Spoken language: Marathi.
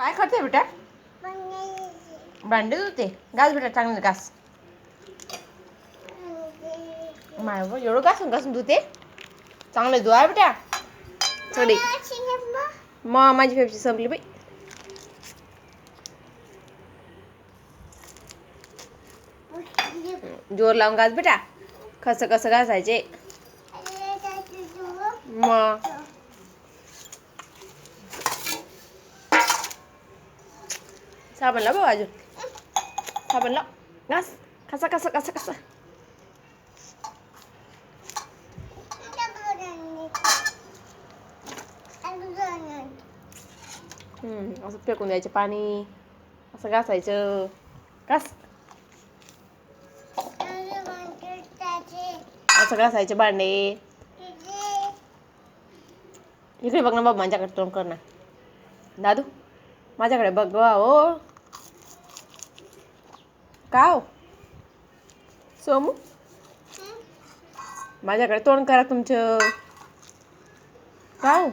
काय करते बेटा? भांडे धुते. घास बेटा, चांगलं घास. माय एवढं घासून घासून धुते. चांगलं धुवा बेटा. थोडी मग माझी फेफची संपली बाई. जोर लावून घास बेटा. कसं कसं घासायचे मग. साबण लाव बाबा, अजून साबण लाव. घास कसा कसा कसा कसा. असं फेकून द्यायचं पाणी. असं घासायचं. घास. असं घासायचे भांडे. इकडे बघ ना बाबा, माझ्याकडे तोंड कर ना. दादू माझ्याकडे बघ हो. का हो सोमू, माझ्याकडे तोंड करा तुमचं. का हो.